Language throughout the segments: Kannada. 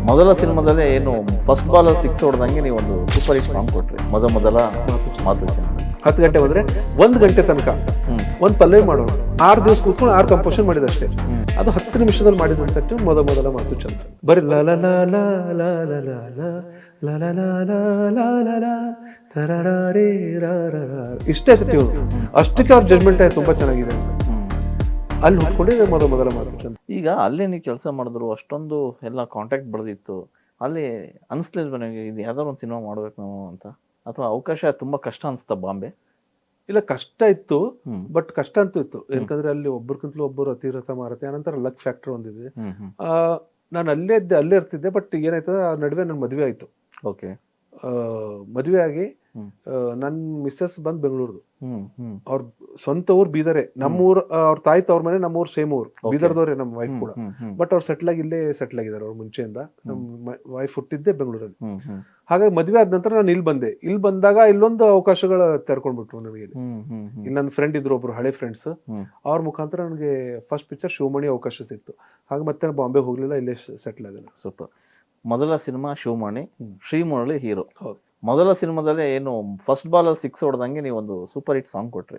ಮೊದಲ ಸಿನಿಮಾದಲ್ಲೇ ಏನು ಫಸ್ಟ್ ಬಾಲ್ ಸಿಕ್ಸ್ ಹೊಡೆದಂಗೆ ನೀವು ಒಂದು ಸೂಪರ್ ಹಿಟ್ ಸಾಂಗ್ ಕೊಟ್ರಿ, ಮೊದಲ ಮಾತು ಚೆನ್ನ. 10 ಗಂಟೆ ಹೋದ್ರೆ 1 ಗಂಟೆ ತನಕ ಒಂದು ಪಲ್ಲವಿ ಮಾಡೋರು, 6 ದಿವಸ ಕೂತ್ಕೊಂಡು 6 ಕಂಪೋಷನ್ ಮಾಡಿದಷ್ಟೇ. ಅದು 10 ನಿಮಿಷದಲ್ಲಿ ಮಾಡಿದಂತಟ್ಟು ಮೊದಲ ಮಾತು ಚಂದ. ಬರೀ ಲ ಲ ಲ ಲ ಲ ಲ ಲ ಲ ಲ ಲ ಲ ಲ ಲ ಲ ತರರೇ ಇಷ್ಟೇ ಟ್ಯೂನ್. ಅಷ್ಟಕ್ಕೆ ಅವ್ರ ಜಡ್ಜ್ಮೆಂಟ್ ತುಂಬಾ ಚೆನ್ನಾಗಿದೆ ಅಂತ ಅಲ್ಲಿ ಹುಟ್ಕೊಂಡಿದೆ ಮೊದಲ ಮಾತು ಚಂದ. ಈಗ ಅಲ್ಲೇ ನೀವು ಕೆಲಸ ಮಾಡಿದ್ರು, ಅಷ್ಟೊಂದು ಎಲ್ಲ ಕಾಂಟ್ಯಾಕ್ಟ್ ಬೆಳೆದಿತ್ತು, ಅಲ್ಲಿ ಅನಿಸ್ಲಿಲ್ವ ನನಗೆ ಇದು ಯಾವ್ದಾದ್ರು ಒಂದು ಸಿನಿಮಾ ಮಾಡ್ಬೇಕು ನಾವು ಅಂತ, ಅಥವಾ ಅವಕಾಶ ತುಂಬಾ ಕಷ್ಟ ಅನ್ಸ್ತಾ ಬಾಂಬೆ? ಇಲ್ಲ, ಕಷ್ಟ ಇತ್ತು, ಬಟ್ ಕಷ್ಟ ಅಂತೂ ಇತ್ತು. ಯಾಕಂದ್ರೆ ಅಲ್ಲಿ ಒಬ್ಬರಿಗಿಂತಲೂ ಒಬ್ಬರು ಅತಿರಥ ಮಾರತೆ, ಆನಂತರ ಲಕ್ ಫ್ಯಾಕ್ಟರ್ ಒಂದಿದೆ. ನಾನು ಅಲ್ಲೇ ಇರ್ತಿದ್ದೆ, ಬಟ್ ಏನಾಯ್ತದ ಆ ನಡುವೆ ನನ್ನ ಮದುವೆ ಆಯ್ತು. ಓಕೆ. ಮದುವೆ ಆಗಿ ನನ್ ಮಿಸ್ಸಸ್ ಬಂದ್ ಬೆಂಗಳೂರ್ದು, ಅವ್ರ ಸ್ವಂತ ಊರ್ ಬೀದರೆ, ನಮ್ಮೂರ್ ಅವ್ರ ತಾಯಿ ತವ್ರ ಮನೆ ನಮ್ಮೂರ್ ಸೇಮ್ ಊರ್, ಬೀದರ್ದವ್ರೆ ನಮ್ಮ ವೈಫ್ ಕೂಡ. ಬಟ್ ಅವ್ರು ಇಲ್ಲೇ ಸೆಟ್ಲ್ ಆಗಿದ್ದಾರೆ ಅವ್ರ ಮುಂಚೆಯಿಂದ. ನಮ್ಮ ವೈಫ್ ಹುಟ್ಟಿದ್ದೆ ಬೆಂಗಳೂರಲ್ಲಿ. ಹಾಗಾಗಿ ಮದ್ವೆ ಆದ ನಂತರ ನಾನು ಇಲ್ಲಿ ಬಂದೆ. ಇಲ್ಲಿ ಬಂದಾಗ ಇಲ್ಲೊಂದು ಅವಕಾಶಗಳು ತೆರ್ಕೊಂಡ್ಬಿಟ್ರು ನನಗೆ. ಇಲ್ಲಿ ನನ್ನ ಫ್ರೆಂಡ್ ಇದ್ರು, ಒಬ್ರು ಹಳೆ ಫ್ರೆಂಡ್ಸ್, ಅವ್ರ ಮುಖಾಂತರ ನನಗೆ ಫಸ್ಟ್ ಪಿಕ್ಚರ್ ಶಿವಮಣಿ ಅವಕಾಶ ಸಿಕ್ತು. ಹಾಗೆ ಮತ್ತೆ ಬಾಂಬೆ ಹೋಗ್ಲಿಲ್ಲ, ಇಲ್ಲೇ ಸೆಟ್ಲ್ ಆಗಿದೆ. ಸೂಪರ್. ಮೊದಲ ಸಿನಿಮಾ ಶಿವಮಣಿ, ಶ್ರೀಮುರಳಿ ಹೀರೋ. ಮೊದಲ ಸಿನಿಮಾದಲ್ಲೇ ಏನು ಫಸ್ಟ್ ಬಾಲ್ ಸಿಕ್ಸ್ ಹೊಡೆದಂಗೆ ನೀವು ಒಂದು ಸೂಪರ್ ಹಿಟ್ ಸಾಂಗ್ ಕೊಟ್ರಿ,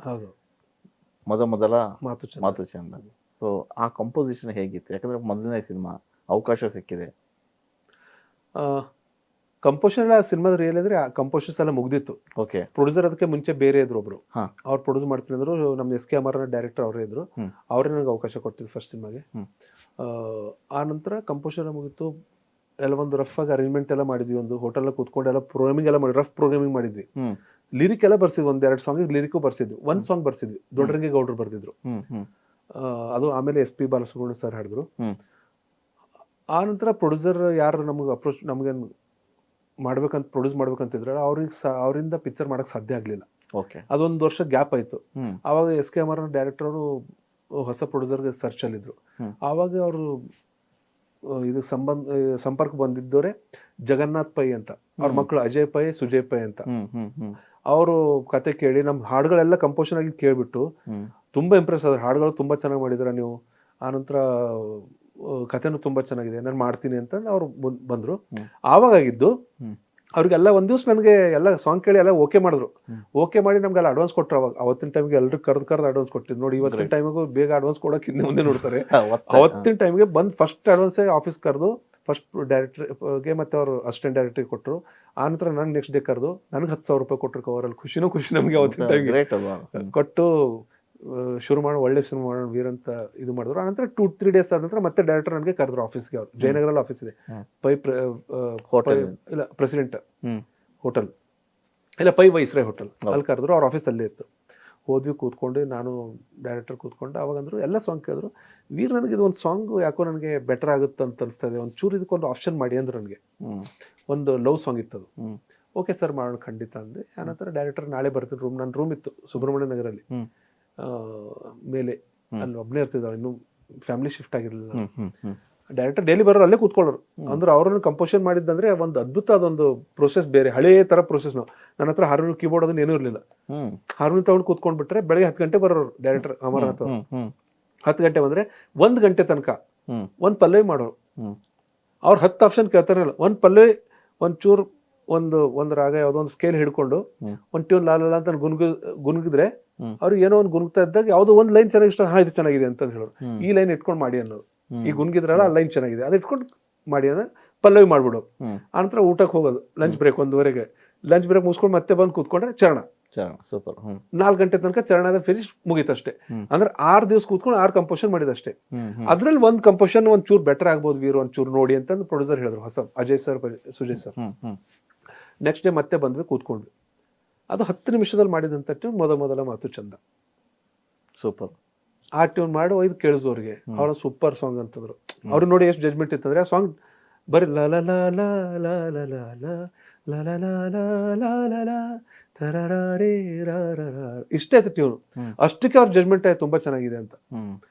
ಮೊದಲ ಮಾತು ಚಂದ. ಸೊ ಆ ಕಂಪೋಸಿಷನ್ ಹೇಗಿತ್ತು? ಯಾಕಂದ್ರೆ ಮೊದಲನೇ ಸಿನಿಮಾ, ಅವಕಾಶ ಸಿಕ್ಕಿದೆ. ಕಂಪೋಸರ್ ಸಿನಿಮಾದ ರಿಯಲ್ ಅಂದ್ರೆ ಕಂಪೋಸರ್ಸ್ ಎಲ್ಲ ಮುಗ್ದಿತ್ತು. ಓಕೆ. ಪ್ರೊಡ್ಯೂಸರ್ ಅದಕ್ಕೆ ಮುಂಚೆ ಬೇರೆ ಇದ್ರು ಒಬ್ರು, ಅವ್ರು ಪ್ರೊಡ್ಯೂಸ್ ಮಾಡ್ತೀನಿ ಅಂದ್ರು. ನಮ್ SK ಅಮರ ಡೈರೆಕ್ಟರ್ ಅವರೇ ಇದ್ರು, ಅವರೇ ನನಗೆ ಅವಕಾಶ ಕೊಟ್ಟಿದ್ದು ಫಸ್ಟ್ ಸಿನಿಮಾಗೆ. ಆ ನಂತರ ಕಂಪೋಸರ್ ಮುಗಿತು, ಎಲ್ಲ ಒಂದು ರಫ್ ಆಗಿ ಅರೇಂಜ್ಮೆಂಟ್ ಎಲ್ಲ ಮಾಡಿದ್ವಿ. ಒಂದು ಹೋಟೆಲ್ ಕೂತ್ಕೊಂಡು ಎಲ್ಲ ಪ್ರೋಗ್ರಾಮಿಂಗ್ ಎಲ್ಲ ಮಾಡಿ ರಫ್ ಪ್ರೋಗ್ರಾಮಿಂಗ್ ಮಾಡಿದ್ವಿ. ಲಿರಿಕ್ ಎಲ್ಲ ಬರ್ಸಿದ್ವಿ, 1-2 ಸಾಂಗ್ ಲಿರಿಕ್ ಬರ್ಸಿದ್ವಿ. 1 ಸಾಂಗ್ ಬರ್ಸಿದ್ವಿ, ದೊಡ್ಡರಂಗೆ ಗೌಡ್ರು ಬರ್ದಿದ್ರು. ಅದು ಆಮೇಲೆ SP ಬಾಲಸುಬ್ರಹ್ಮಣ್ಯ ಸರ್ ಹಾಡಿದ್ರು. ಆ ನಂತರ ಪ್ರೊಡ್ಯೂಸರ್ ಯಾರು ನಮ್ಗೆ ಅಪ್ರೋಚ್, ನಮ್ಗೆ ಪ್ರೊಡ್ಯೂಸ್ ಮಾಡ್ಬೇಕಂತಿದ್ರ, ಅವರಿಂದ ಪಿಕ್ಚರ್ ಮಾಡಕ್ ಸಾಧ್ಯ ಆಗ್ಲಿಲ್ಲ. ಅದೊಂದು ವರ್ಷ ಗ್ಯಾಪ್ ಆಯ್ತು. ಆವಾಗ SK ಅಮರ ಡೈರೆಕ್ಟರ್ ಅವರು ಹೊಸ ಪ್ರೊಡ್ಯೂಸರ್ಗೆ ಸರ್ಚ್ ಅಲ್ಲಿದ್ರು. ಆವಾಗ ಅವರು ಇದು ಸಂಪರ್ಕ ಬಂದಿದ್ದವರೇ ಜಗನ್ನಾಥ್ ಪೈ ಅಂತ, ಅವ್ರ ಮಕ್ಕಳು ಅಜಯ್ ಪೈ, ಸುಜಯ್ ಪೈ ಅಂತ. ಅವರು ಕತೆ ಕೇಳಿ ನಮ್ ಹಾಡುಗಳೆಲ್ಲ ಕಂಪೋಸನ್ ಆಗಿ ಕೇಳ್ಬಿಟ್ಟು ತುಂಬಾ ಇಂಪ್ರೆಸ್ ಆದ್ರೆ, ಹಾಡುಗಳು ತುಂಬಾ ಚೆನ್ನಾಗಿ ಮಾಡಿದ್ರ ನೀವು, ಆನಂತರ ಕಥೆನೂ ತುಂಬಾ ಚೆನ್ನಾಗಿದೆ, ನಾನು ಮಾಡ್ತೀನಿ ಅಂತ ಅವ್ರು ಬಂದ್ರು. ಆವಾಗಿದ್ದು ಅವ್ರಿಗೆಲ್ಲ ಒಂದ್ ದಿವ್ಸ ನನಗೆ ಎಲ್ಲ ಸಾಂಗ್ ಕೇಳಿ ಎಲ್ಲ ಓಕೆ ಮಾಡಿದ್ರು. ಓಕೆ ಮಾಡಿ ನಮ್ಗೆಲ್ಲ ಅಡ್ವಾನ್ಸ್ ಕೊಟ್ರು. ಅವಾಗ ಅವತ್ತಿನ ಟೈಮ್ಗೆ ಎಲ್ರು ಕರ್ದು ಅಡ್ವಾನ್ಸ್ ಕೊಟ್ಟಿದ್ದು ನೋಡಿ. ಇವತ್ತಿನ ಟೈಮಿಗೂ ಬೇಗ ಅಡ್ವಾನ್ಸ್ ಕೊಡೋಕೆ ಹಿಂದೆ ಮುಂದೆ ನೋಡ್ತಾರೆ. ಅವತ್ತಿನ ಟೈಮ್ಗೆ ಬಂದು ಫಸ್ಟ್ ಅಡ್ವಾನ್ಸ್ ಆಫೀಸ್ ಕರೆದು ಫಸ್ಟ್ ಡೈರೆಕ್ಟರ್ಗೆ ಮತ್ತೆ ಅವರು ಅಸಿಸ್ಟೆಂಟ್ ಡೈರೆಕ್ಟರ್ಗೆ ಕೊಟ್ಟರು. ಆನಂತರ ನಾನು ನೆಕ್ಸ್ಟ್ ಡೇ ಕರೆದು ನನಗೆ 10,000 ರೂಪಾಯಿ ಕೊಟ್ಟರು. ಕವರಲ್ಲಿ ಖುಷಿ ನಮಗೆ ಅವತ್ತಿನ ಟೈಮ್ಗೆ ಕೊಟ್ಟು ಶುರು ಮಾಡಿ ಒಳ್ಳೆ ಸಿನಿಮಾ ಮಾಡೋಣ ವೀರ್ ಅಂತ ಇದು ಮಾಡಿದ್ರು. ಆನಂತರ 2-3 ಡೇಸ್ ಆದ ನಂತರ ಮತ್ತೆ ಡೈರೆಕ್ಟರ್ ನನಗೆ ಕರೆದ್ರು ಆಫೀಸ್ಗೆ. ಅವ್ರು ಜಯನಗರಲ್ಲಿ ಆಫೀಸ್ ಇದೆ, ಇಲ್ಲ ಪ್ರೆಸಿಡೆಂಟ್ ಹೋಟೆಲ್, ಇಲ್ಲ ಪೈ ವೈಸ್ರಾಯ್ ಹೋಟೆಲ್, ಅಲ್ಲಿ ಕರೆದ್ರು. ಅವ್ರ ಆಫೀಸ್ ಅಲ್ಲೇ ಇತ್ತು. ಹೋದ್ವಿ, ಕೂತ್ಕೊಂಡು ನಾನು ಡೈರೆಕ್ಟರ್ ಕೂತ್ಕೊಂಡು ಅವಾಗಂದ್ರು ಎಲ್ಲ ಸಾಂಗ್ ಕೇಳಿದ್ರು. ವೀರ್ ನನಗೆ ಇದು ಒಂದು ಸಾಂಗ್ ಯಾಕೋ ನನಗೆ ಬೆಟರ್ ಆಗುತ್ತೆ ಅಂತ ಅನಿಸ್ತಾ ಇದೆ, ಒಂದು ಚೂರು ಇದಕ್ಕೊಂದು ಆಪ್ಷನ್ ಮಾಡಿ ಅಂದ್ರು. ನನಗೆ ಒಂದು ಲವ್ ಸಾಂಗ್ ಇತ್ತು, ಅದು ಓಕೆ ಸರ್ ಮಾಡೋಣ ಖಂಡಿತ ಅಂದೆ. ಆನಂತರ ಡೈರೆಕ್ಟರ್ ನಾಳೆ ಬರ್ತಿದ್ರು. ನನ್ನ ರೂಮ್ ಇತ್ತು ಸುಬ್ರಹ್ಮಣ್ಯ ನಗರಲ್ಲಿ ಮೇಲೆ, ಅಲ್ಲಿ ಒಬ್ಬನೇ ಇರ್ತಿದ್ದ, ಇನ್ನು ಫ್ಯಾಮಿಲಿ ಶಿಫ್ಟ್ ಆಗಿರ್ಲಿಲ್ಲ. ಡೈರೆಕ್ಟರ್ ಡೈಲಿ ಬರೋರು, ಅಲ್ಲೇ ಕೂತ್ಕೊಳ್ಳೋರು. ಅಂದ್ರೆ ಅವ್ರನ್ನ ಕಂಪೋಸನ್ ಮಾಡಿದ್ದಂದ್ರೆ ಒಂದು ಅದ್ಭುತ, ಅದೊಂದು ಪ್ರೊಸೆಸ್ ಬೇರೆ, ಹಳೇ ತರ ಪ್ರೊಸೆಸ್. ನನ್ನ ಹತ್ರ ಹಾರ್ಮೋನಿಯಂ ಕೀಬೋರ್ಡ್ ಅದನ್ನ ಏನೂ ಇರಲಿಲ್ಲ. ಹಾರ್ಮೋನಿಯಂ ತಗೊಂಡು ಕೂತ್ಕೊಂಡ್ ಬಿಟ್ರೆ ಬೆಳಗ್ಗೆ 10 ಗಂಟೆ ಬರೋರು ಡೈರೆಕ್ಟರ್ ಅಮರನಾಥ್. 10 ಗಂಟೆ ಬಂದ್ರೆ 1 ಗಂಟೆ ತನಕ ಒಂದ್ ಪಲ್ಲವಿ ಮಾಡೋರು. ಅವ್ರು 10 ಆಪ್ಷನ್ ಕೇಳ್ತಾರಲ್ಲ, ಒಂದ್ ಪಲ್ಲವಿ ಒಂಚೂರು ಒಂದು ರಾಗ ಯಾವ್ದೋ ಒಂದು ಸ್ಕೇಲ್ ಹಿಡ್ಕೊಂಡು ಒಂದ್ ಟ್ಯೂನ್ ಲಾಲ ಅಂತ ಗುನ್ಗಿದ್ರೆ ಅವ್ರಿಗೆ ಏನೋ ಒಂದು ಗುನ್ಗ್ತಾ ಇದ್ದಾಗ ಯಾವ್ದೋ ಒಂದ್ ಲೈನ್ ಚೆನ್ನಾಗಿ ಇಷ್ಟ, ಇದು ಚೆನ್ನಾಗಿದೆ ಅಂತ ಹೇಳೋರು. ಈ ಲೈನ್ ಇಟ್ಕೊಂಡು ಮಾಡಿ ಅನ್ನೋದು. ಈ ಗುನ್ಗಿದ್ರಲ್ಲ ಆ ಲೈನ್ ಚೆನ್ನಾಗಿದೆ, ಅದ್ ಇಟ್ಕೊಂಡು ಮಾಡಿ ಅಂದ್ರೆ ಪಲ್ಲವಿ ಮಾಡ್ಬಿಡೋದು. ಆನಂತರ ಊಟಕ್ಕೆ ಹೋಗೋದು, ಲಂಚ್ ಬ್ರೇಕ್ 1:30ಗೆ. ಲಂಚ್ ಬ್ರೇಕ್ ಮುಗಿಸ್ಕೊಂಡು ಮತ್ತೆ ಬಂದು ಕೂತ್ಕೊಂಡ್ರೆ ಚರಣ. ಸೂಪರ್. 4 ಗಂಟೆ ತನಕ ಚರಣ ಫಿನಿಶ್ ಮುಗೀತಷ್ಟೇ. ಅಂದ್ರೆ 6 ದಿವಸ ಕೂತ್ಕೊಂಡು 6 ಕಂಪೋಸನ್ ಮಾಡಿದಷ್ಟೇ. ಅದ್ರಲ್ಲಿ ಒಂದು ಕಂಪೋಸನ್ ಒಂದ್ ಚೂರ್ ಬೆಟರ್ ಆಗ್ಬೋದು ವೀರು, ಒಂದ್ ಚೂರ್ ನೋಡಿ ಅಂತ ಪ್ರೊಡ್ಯೂಸರ್ ಹೇಳಿದ್ರು, ಹೊಸ Ajay sir, Sujay sir. Next day ಮತ್ತೆ ಬಂದ್ವಿ, ಕೂತ್ಕೊಂಡ್ವಿ. ಅದು 10 ನಿಮಿಷದಲ್ಲಿ ಮಾಡಿದಂತ ಟ್ಯೂನ್ ಮೊದಲ ಮಾತು ಚಂದ. ಸೂಪರ್. ಆ ಟ್ಯೂನ್ ಮಾಡಿ ಒಯ್ದು ಕೇಳಿಸೋರಿಗೆ ಅವ್ರ ಸೂಪರ್ ಸಾಂಗ್ ಅಂತಂದ್ರು. ಅವ್ರು ನೋಡಿ ಎಷ್ಟು ಜಡ್ಜ್ಮೆಂಟ್ ಇತ್ತಂದ್ರೆ, ಆ ಸಾಂಗ್ ಬರೀ ಲ ಲ ಲ ಲ ಲ ಲ ಲ ಲ ಲ ಲ ಲ ಲ ಲ ತರರೇ ಇಷ್ಟೇ ಆಯ್ತು ಟ್ಯೂನ್. ಅಷ್ಟಕ್ಕೆ ಅವ್ರ ಜಡ್ಜ್ಮೆಂಟ್ ಆಯ್ತು ತುಂಬಾ ಚೆನ್ನಾಗಿದೆ ಅಂತ.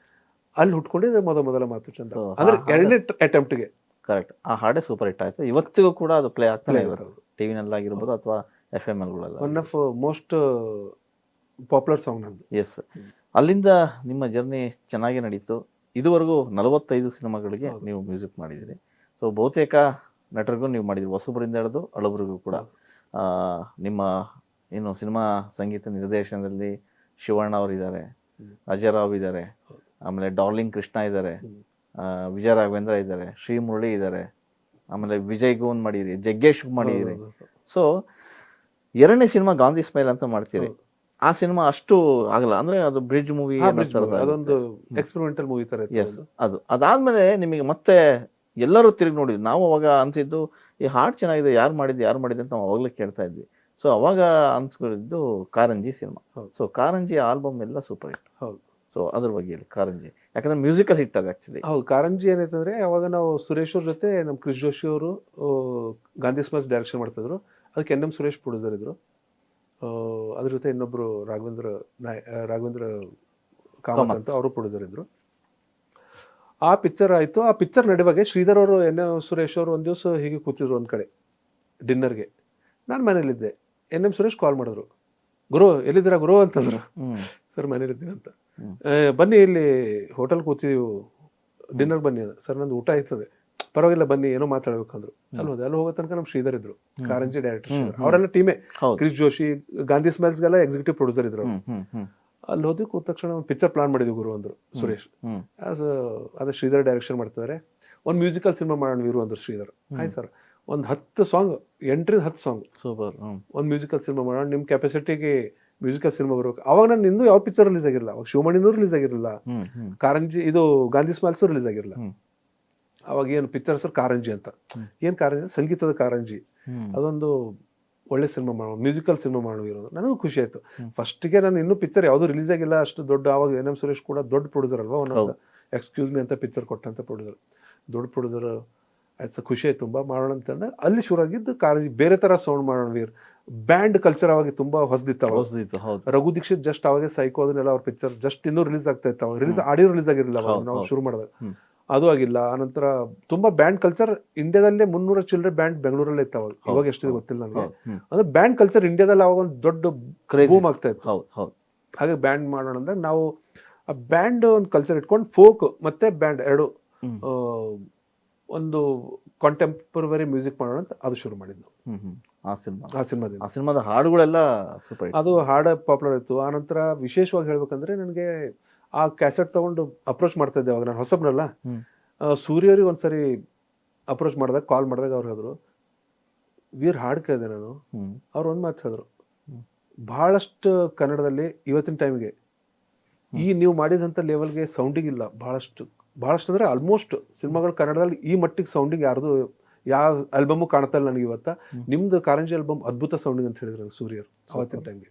ಅಲ್ಲಿ ಹುಟ್ಕೊಂಡಿದೆ ಮೊದಲ ಮಾತು ಚಂದ. ಅಂದ್ರೆ 2ನೇ ಅಟೆಂಪ್ಟ್ಗೆ. ಕರೆಕ್ಟ್. ಆ ಹಾಡೇ ಸೂಪರ್ ಹಿಟ್ ಆಯ್ತು. ಇವತ್ತಿಗೂ ಕೂಡ ಅದು ಪ್ಲೇ ಆಗ್ತಾನೆ ಇರುತ್ತೆ, ಟಿವಿನಲ್ಲಾಗಿರ್ಬೋದು ಅಥವಾ FM ಗಳಲ್ಲ. One of most popular song ನಂದು. ಎಸ್. ಅಲ್ಲಿಂದ ನಿಮ್ಮ ಜರ್ನಿ ಚೆನ್ನಾಗಿ ನಡೀತು. ಇದುವರೆಗೂ 45 ಸಿನಿಮಾಗಳಿಗೆ ನೀವು ಮ್ಯೂಸಿಕ್ ಮಾಡಿದಿರಿ. ಸೊ ಬಹುತೇಕ ನಟರಿಗೂ ನೀವು ಮಾಡಿದ್ರಿ, ಹೊಸಬರಿಂದ ಹಿಡಿದು ಹಳಬರಿಗೂ ಕೂಡ. ನಿಮ್ಮ ಏನು ಸಿನಿಮಾ ಸಂಗೀತ ನಿರ್ದೇಶನದಲ್ಲಿ ಶಿವಣ್ಣ ಅವರಿದ್ದಾರೆ, ಅಜಯ್ ರಾವ್ ಇದ್ದಾರೆ, ಆಮೇಲೆ ಡಾರ್ಲಿಂಗ್ ಕೃಷ್ಣ ಇದ್ದಾರೆ, ವಿಜಯ ರಾಘವೇಂದ್ರ ಇದ್ದಾರೆ, ಶ್ರೀ ಮುರಳಿ ಇದ್ದಾರೆ, ಆಮೇಲೆ ವಿಜಯ್ ಗೋನ್ ಮಾಡಿದಿರಿ, ಜಗ್ಗೇಶ್ ಮಾಡಿದಿರಿ. ಸೊ 2ನೇ ಸಿನಿಮಾ ಗಾಂಧಿ ಸ್ಮೈಲ್ ಅಂತ ಮಾಡ್ತೀರಿ. ಆ ಸಿನಿಮಾ ಅಷ್ಟು ಆಗಲ್ಲ, ಅಂದ್ರೆ ಅದು ಬ್ರಿಡ್ಜ್ ಮೂವಿ, ಅದೊಂದು ಎಕ್ಸ್ಪೆರಿಮೆಂಟಲ್ ಮೂವಿ ತರ. ಎಸ್, ಅದಾದ್ಮೇಲೆ ನಿಮಗೆ ಮತ್ತೆ ಎಲ್ಲರೂ ತಿರುಗಿ ನೋಡಿದ್ವಿ. ನಾವು ಅವಾಗ ಅನ್ಸಿದ್ದು ಈ ಹಾಡು ಚೆನ್ನಾಗಿದೆ, ಯಾರು ಮಾಡಿದ್ದು ಅಂತ ನಾವು ಅವಾಗಲೇ ಕೇಳ್ತಾ ಇದ್ವಿ. ಸೊ ಅವಾಗ ಅನ್ಸ್ಕೊಂಡಿದ್ದು ಕಾರಂಜಿ ಸಿನಿಮಾ. ಸೊ ಕಾರಂಜಿ ಆಲ್ಬಮ್ ಎಲ್ಲ ಸೂಪರ್ ಹಿಟ್. ಹೌದು. ಸೊ ಅದ್ರ ಬಗ್ಗೆ ಹೇಳಿ ಕಾರಂಜಿ, ಯಾಕಂದ್ರೆ ಮ್ಯೂಸಿಕಲ್ ಹಿಟ್ ಅದು ಆಕ್ಚುಲಿ. ಹೌದು, ಕಾರಂಜಿ ಏನಾಯ್ತಂದ್ರೆ ಅವಾಗ ನಾವು ಸುರೇಶ್ ಅವ್ರ ಜೊತೆ ನಮ್ಮ ಕ್ರಿಶ್ ಜೋಶಿ ಅವರು ಗಾಂಧಿ ಸ್ಮಾರ್ಟ್ಸ್ ಡೈರೆಕ್ಷನ್ ಮಾಡ್ತಿದ್ರು. ಅದಕ್ಕೆ NM ಸುರೇಶ್ ಪ್ರೊಡ್ಯೂಸರ್ ಇದ್ರು. ಅದ್ರ ಜೊತೆ ಇನ್ನೊಬ್ರು ರಾಘವೇಂದ್ರ ಕಾಮತ್ ಅಂತ ಅವರು ಪ್ರೊಡ್ಯೂಸರ್ ಇದ್ರು. ಆ ಪಿಕ್ಚರ್ ಆಯ್ತು. ಆ ಪಿಕ್ಚರ್ ನಡೆಯುವಾಗ ಶ್ರೀಧರ್ ಅವರು NM ಸುರೇಶ್ ಅವರು ಒಂದ್ ದಿವಸ ಹೀಗೆ ಕೂತಿದ್ರು ಒಂದ್ ಕಡೆ ಡಿನ್ನರ್ಗೆ. ನಾನು ಮನೇಲಿದ್ದೆ. NM ಸುರೇಶ್ ಕಾಲ್ ಮಾಡಿದ್ರು, ಗುರು ಎಲ್ಲಿದ್ದೀರಾ ಗುರು ಅಂತಂದ್ರು. ಸರ್ ಮನೇಲಿದ್ದೀನಿ ಅಂತ. ಬನ್ನಿ ಇಲ್ಲಿ ಹೋಟೆಲ್ ಕೂತಿದ್ದೀವಿ, ಡಿನ್ನರ್ ಬನ್ನಿ. ಸರ್ ನಂದು ಊಟ ಆಯ್ತದೆ. ಪರವಾಗಿಲ್ಲ ಬನ್ನಿ, ಏನೋ ಮಾತಾಡ್ಬೇಕಂದ್ರು. ಅಲ್ಲಿ ಹೋಗೋ ತನಕ ನಮ್ ಶ್ರೀಧರ್ ಇದ್ರು, ಕಾರಂಜಿ ಡೈರೆಕ್ಟರ್. ಅವರೆಲ್ಲ ಟೀಮೇ. ಕ್ರಿಶ್ ಜೋಶಿ ಗಾಂಧಿ ಸ್ಮೈಲ್ಸ್ಗೆಲ್ಲ ಎಕ್ಸಿಕ್ಯೂಟಿವ್ ಪ್ರೊಡ್ಯೂಸರ್ ಇದ್ರು. ಅಲ್ಲಿ ಹೋದ್ವಿ, ಕೂತ ತಕ್ಷಣ ಒಂದು ಪಿಕ್ಚರ್ ಪ್ಲಾನ್ ಮಾಡಿದ್ವಿ ಗುರು ಅಂದ್ರು ಸುರೇಶ್. ಅದೇ ಶ್ರೀಧರ್ ಡೈರೆಕ್ಷನ್ ಮಾಡ್ತಿದ್ದಾರೆ, ಒಂದು ಮ್ಯೂಸಿಕಲ್ ಸಿನಿಮಾ ಮಾಡೋಣ ವೀರು ಅಂದ್ರು ಶ್ರೀಧರ್. ಆಯ್ತು ಸರ್, ಒಂದು 10 ಸಾಂಗ್, 8-10 ಸಾಂಗ್, ಸೂಪರ್, ಒಂದು ಮ್ಯೂಸಿಕಲ್ ಸಿನಿಮಾ ಮಾಡೋಣ, ನಿಮ್ ಕೆಪಾಸಿಟಿಗೆ ಮ್ಯೂಸಿಕಲ್ ಸಿನಿಮಾ ಬರ್ಬೇಕು. ಅವಾಗ ನಾನು ಇನ್ನೂ ಯಾವ ಪಿಕ್ಚರ್ ರಿಲೀಸ್ ಆಗಿರಲಿಲ್ಲ. ಅವಾಗ ಶಿವಮಣಿನೂ ರಿಲೀಸ್ ಆಗಿರಲಿಲ್ಲ, ಕಾರಂಜಿ ಇದು ಗಾಂಧಿ ಸ್ಮೈಲ್ಸ್ ರಿಲೀಸ್ ಆಗಿರಲಿಲ್ಲ. ಅವಾಗ ಏನು ಪಿಕ್ಚರ್ ಹೆಸರು ಕಾರಂಜಿ ಅಂತ. ಏನ್ ಕಾರಂಜಿ? ಸಂಗೀತದ ಕಾರಂಜಿ. ಅದೊಂದು ಒಳ್ಳೆ ಸಿನಿಮಾ ಮಾಡೋಣ, ಮ್ಯೂಸಿಕಲ್ ಸಿನಿಮಾ ಮಾಡೋಣ ಇರೋದು. ನನಗೂ ಖುಷಿ ಆಯ್ತು. ಫಸ್ಟ್ಗೆ ನಾನು ಇನ್ನೂ ಪಿಕ್ಚರ್ ಯಾವುದು ರಿಲೀಸ್ ಆಗಿಲ್ಲ, ಅಷ್ಟು ದೊಡ್ಡ. ಅವಾಗ NM ಸುರೇಶ್ ಕೂಡ ದೊಡ್ಡ ಪ್ರೊಡ್ಯೂಸರ್ ಅಲ್ವಾ, ಒಂದೊಂದು ಎಕ್ಸ್ಕ್ಯೂಸ್ ಮಿ ಅಂತ ಪಿಕ್ಚರ್ ಕೊಟ್ಟಂತ ಪ್ರೊಡ್ಯೂಸರ್, ದೊಡ್ಡ ಪ್ರೊಡ್ಯೂಸರ್. ಆಯ್ತು, ಖುಷಿ ಆಯ್ತು ತುಂಬಾ, ಮಾಡೋಣ ಅಂತಂದ. ಅಲ್ಲಿ ಶುರು ಆಗಿದ್ದು ಕಾರಂಜಿ. ಬೇರೆ ತರ ಸೌಂಡ್ ಮಾಡೋಣ ವೀರ್. ಬ್ಯಾಂಡ್ ಕಲ್ಚರ್ ಅವಾಗ ತುಂಬಾ ಹೊಸದಿತ್ತು. ರಘು ದೀಕ್ಷಿತ್ ಜಸ್ಟ್ ಅವಾಗ ಸೈಕೋ ಅದನ್ನೆಲ್ಲ ಅವ್ರ ಪಿಕ್ಚರ್ ಜಸ್ಟ್ ಇನ್ನೂ ರಿಲೀಸ್ ಆಗ್ತಾ ಇತ್ತು. ರಿಲೀಸ್ ಆಡಿಯೋ ರಿಲೀಸ್ ಆಗಿರಲಿಲ್ಲ ನಾವು ಶುರು ಮಾಡಿದಾಗ, ಅದು ಆಗಿಲ್ಲ. ಆನಂತರ ತುಂಬಾ ಬ್ಯಾಂಡ್ ಕಲ್ಚರ್ ಇಂಡಿಯಾದಲ್ಲೇ 300 ಚಿಲ್ಲರೆ ಬ್ಯಾಂಡ್ ಬೆಂಗಳೂರಲ್ಲೇ ಇತ್ತು ಅವಾಗ. ಇವಾಗ ಎಷ್ಟಿದೆ ಗೊತ್ತಿಲ್ಲ ನನಗೆ. ಅಂದ್ರೆ ಬ್ಯಾಂಡ್ ಕಲ್ಚರ್ ಇಂಡಿಯಾದಲ್ಲಿ ಅವಾಗ ಒಂದು ದೊಡ್ಡ ಬೂಮ್ ಆಗ್ತಾ ಇತ್ತು. ಹಾಗೆ ಬ್ಯಾಂಡ್ ಮಾಡೋಣ ಅಂದ್ರೆ ನಾವು ಆ ಬ್ಯಾಂಡ್ ಒಂದು ಕಲ್ಚರ್ ಇಟ್ಕೊಂಡು ಫೋಕ್ ಮತ್ತೆ ಬ್ಯಾಂಡ್ ಎರಡು ಒಂದು ಕಾಂಟೆಂಪರರಿ ಮ್ಯೂಸಿಕ್ ಮಾಡೋಣ ಅಂತ ಅದು ಶುರು ಮಾಡಿದ್ದು. ಆ ಸಿನಿಮಾದ ಹಾಡುಗಳೆಲ್ಲ ಸೂಪರ್. ಅದು ಹಾಡು ಪಾಪ್ಯುಲರ್ ಆಯ್ತು. ಆನಂತರ ವಿಶೇಷವಾಗಿ ಹೇಳ್ಬೇಕಂದ್ರೆ ನನಗೆ ಆ ಕ್ಯಾಸೆಟ್ ತಗೊಂಡು ಅಪ್ರೋಚ್ ಮಾಡ್ತಾ ಇದ್ದೆ. ಅವಾಗ ನಾನು ಹೊಸಬ್ನಲ್ಲ. ಸೂರ್ಯವ್ರಿಗೆ ಒಂದ್ಸರಿ ಅಪ್ರೋಚ್ ಮಾಡಿದಾಗ, ಕಾಲ್ ಮಾಡಿದಾಗ ಅವ್ರು ಹೇಳಿದ್ರು, ವೀರ್ ಹಾಡು ಕೇಳಿದೆ ನಾನು. ಅವ್ರು ಒಂದ್ ಮಾತು ಹೇಳಿದ್ರು, ಬಹಳಷ್ಟು ಕನ್ನಡದಲ್ಲಿ ಇವತ್ತಿನ ಟೈಮ್ಗೆ ಈ ನೀವು ಮಾಡಿದಂಥ ಲೆವೆಲ್ಗೆ ಸೌಂಡಿಂಗ್ ಇಲ್ಲ. ಬಹಳಷ್ಟು ಅಂದ್ರೆ ಆಲ್ಮೋಸ್ಟ್ ಸಿನಿಮಾಗಳು ಕನ್ನಡದಲ್ಲಿ ಈ ಮಟ್ಟಿಗೆ ಸೌಂಡಿಂಗ್ ಯಾರ್ದು ಯಾವ ಆಲ್ಬಮು ಕಾಣ್ತಾ ಇಲ್ಲ ನನಗೆ ಇವತ್ತ. ನಿಮ್ದು ಕಾರಂಜಿ ಆಲ್ಬಮ್ ಅದ್ಭುತ ಸೌಂಡಿಂಗ್ ಅಂತ ಹೇಳಿದ್ರು ಸೂರ್ಯರು ಅವತ್ತಿನ ಟೈಮ್ಗೆ.